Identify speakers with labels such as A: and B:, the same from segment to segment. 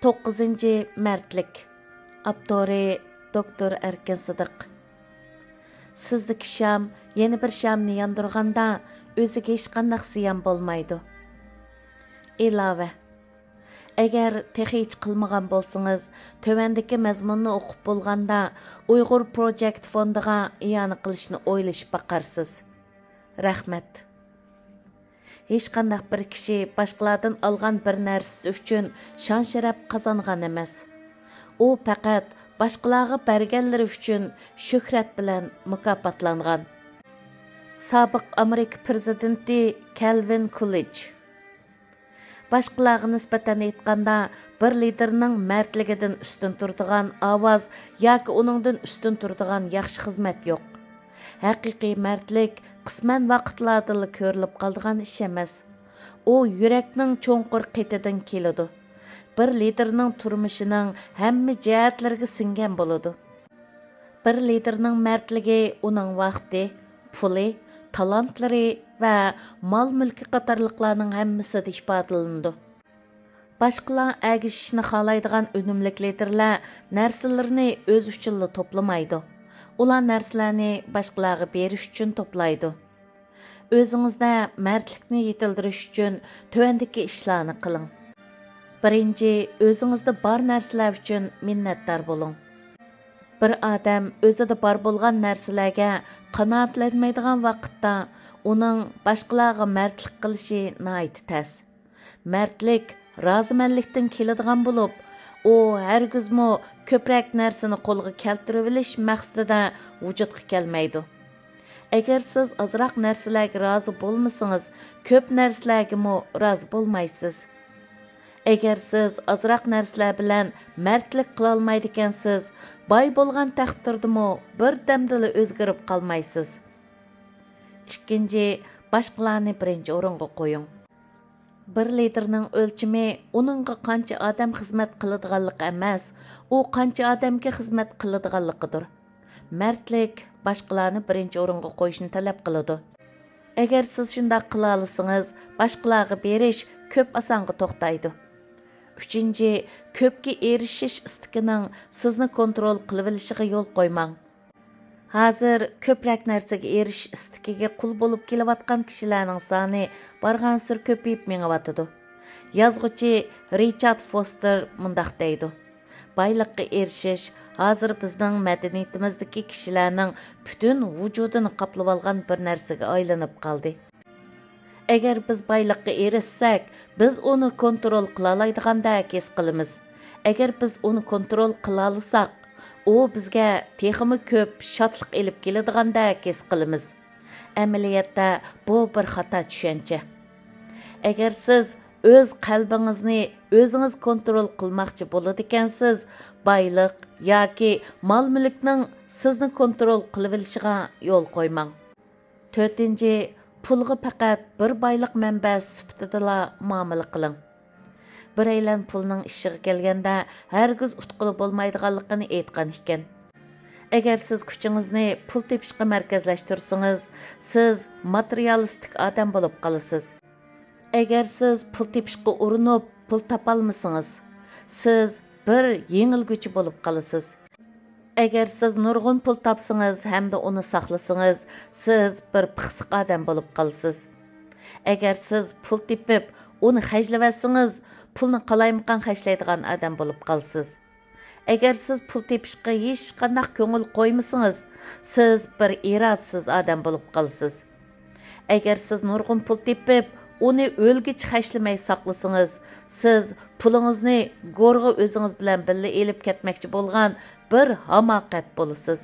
A: 9. Mərtlik. Abdori Doktor Erkin Sıdıq. Sizdeki şam, yeni bir şamni yandırğanda özüge hiç qandaq ziyan bolmaydı. İlave. Eğer texi hiç qılmağan bolsınız, tövendeki məzmununu oqub bolğanda Uyghur Project fonduğa iyanı qilishni o'ylashib baqarsız. Rahmet. Hiç qandaq bir kishi başqalardan alğan bir narsasi üçün şan-şərəf qazanğan emas. O faqat başqalarga berganlari üçün şöhrat bilan mukofotlangan. Sobiq Amerika prezidenti Calvin Coolidge. Başqalarga nisbatan aytganda bir liderning mardligidan ustun turadigan ovoz yoki uningdan ustun turadigan yaxshi xizmat yo'q. Haqiqiy mardlik qisman vaqtlarda ko'rilib qoladigan ish emas. O yurakning cho'nqur qetidan keladi. Bir liderning turmushining hamma jihatlariga singan bo'ladi. Bir liderning mardligi uning vaqti, puli, talantlari va mol-mulki qatorliqlarning hammasida ifodalanadi. Başqalar agishishni xohlaydigan unumlik liderlar narsalarni o'z uchun to'plamaydi. Ular narsalarni başqalarga berish uchun to'playdi. O'zingizda mardlikni yetildirish uchun tövendeki ishlarni qiling. Birinchi, o'zingizda bor narsalar uchun minnatdor bo'ling. Bir odam o'zida bor bo'lgan narsalarga qanoatlanmaydigan vaqtda uning boshqalarga mardlik qilishi nihoyat tez. Mardlik rozimanlikdan keladigan bo'lib, u hargizmo ko'proq narsani qo'lga keltirib olish maqsadida vujudga kelmaydi. Agar siz ozroq narsalarga rozi bo'lmasangiz, ko'p narsalarga rozi bo'lmaysiz. Agar siz ozroq narsalar bilan mardlik qila olmaydi ekansiz, boy bo'lgan taqdirdami bir damdala o'zgarib qolmaysiz. Ikkinchi, boshqalarni birinchi o'ringa qo'ying. Bir liderning o'lchimi uningga qancha odam xizmat qiladiganligi emas, u qancha odamga xizmat qiladiganligidir. Mardlik boshqalarni birinchi o'ringa qo'yishni talab qiladi. Agar siz shunday qila olsangiz, boshqalarga berish ko'p osonga to'xtaydi. Üçüncü, köpke erishish istikining sizni kontrol qilib olishiga yo'l qo'ymang. Hozir ko'proq narsaga erishish istikiga qul bo'lib kelayotgan kishilarning soni barg'ansir ko'payib menyapti. Yozuvchi Richard Foster mundaq deydi: Boylikqa erishish hozir bizning madaniyatimizdagi kishilarning butun vujudini qoplab olgan bir narsaga aylanib qoldi. Agar biz boylikqa erishsak, biz uni kontrol qila oladigandak his qilamiz. Agar biz uni kontrol qila olsak, u bizga texmi ko'p shodlik elib keladigandak his qilamiz. Amaliyotda bu bir xato tushuncha. Agar siz o'z qalbingizni o'zingiz kontrol qilmoqchi bo'ladi ekansiz, boylik yoki mol-mulkning sizni kontrol qilib olishiga yo'l qo'ymang. 4. Pulga faqat bir boylik manbasi sifatida muomala qiling. Biraylan pulning ishiga kelganda hargiz utqili bo'lmaydiganligini aytgan ekan. Agar siz kuchingizni pul tepishga markazlashtirsangiz, siz materialistik odam bo'lib qolasiz. Agar siz pul tepishga urinib pul topolmasangiz, siz bir yengilguchi bo'lib qolasiz. Agar siz nurg'un pul topsangiz hamda uni saqlasangiz, siz bir pixsiq odam bo'lib qolasiz. Agar siz pul tepib, uni xajlavatsangiz, pulni qalaymaqan xajlaydigan odam bo'lib qolasiz. Agar siz pul tepishga hech qanday ko'ngil qo'ymasangiz, siz bir irodasiz odam bo'lib qolasiz. Agar siz nurg'un pul tepib, uni o'lgich xajlamay saqlasangiz, siz pulingizni go'rg'a o'zingiz bilan birga elib ketmoqchi bo'lgan bir hamoqat bo'lasiz.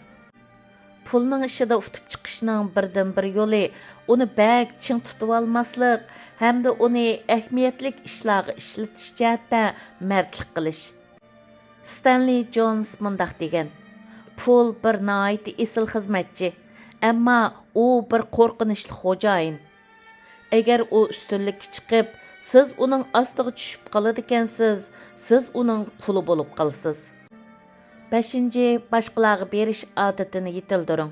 A: Pulning ishida utib chiqishning birdan bir yo'li uni bak ching tutib olmaslik hamda uni ahamiyatlik ishlarga ishlatish jihatda mardlik qilish. Stanley Jones mundaq degan: Pul bir nihoyat esil xizmatchi, ammo u bir qo'rqinchli xo'jayin. Agar u ustunlikka chiqib, siz uning ostiga tushib qoladi ekansiz, siz uning quli bo'lib qolasiz. 5. Başqalarga berish odatini yetildiring.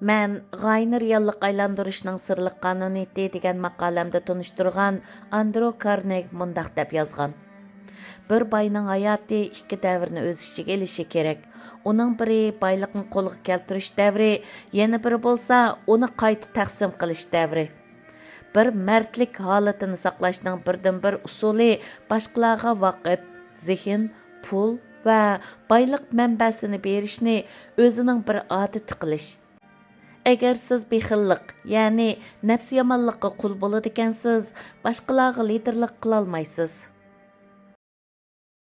A: Men g'ayni reallik aylantirishning sirliq qonuniyati degan maqolamda tunishtirgan Andrew Carnegie mundaq deb yozgan: Bir bayning hayoti ikki davrni o'z ichiga elishi kerak. Uning biri boylikni qo'lga keltirish davri, yana biri bo'lsa, uni qayta taqsim qilish davri. Bir mardlik holatini saqlashning birdan-bir usuli boshqalarga vaqt, zehn, pul va boylik manbasini berishni o'zining bir odati qilish. Agar siz bexillik, ya'ni nafs yomonlikqa qul bo'ladigansiz, boshqalarga liderlik qila olmaysiz.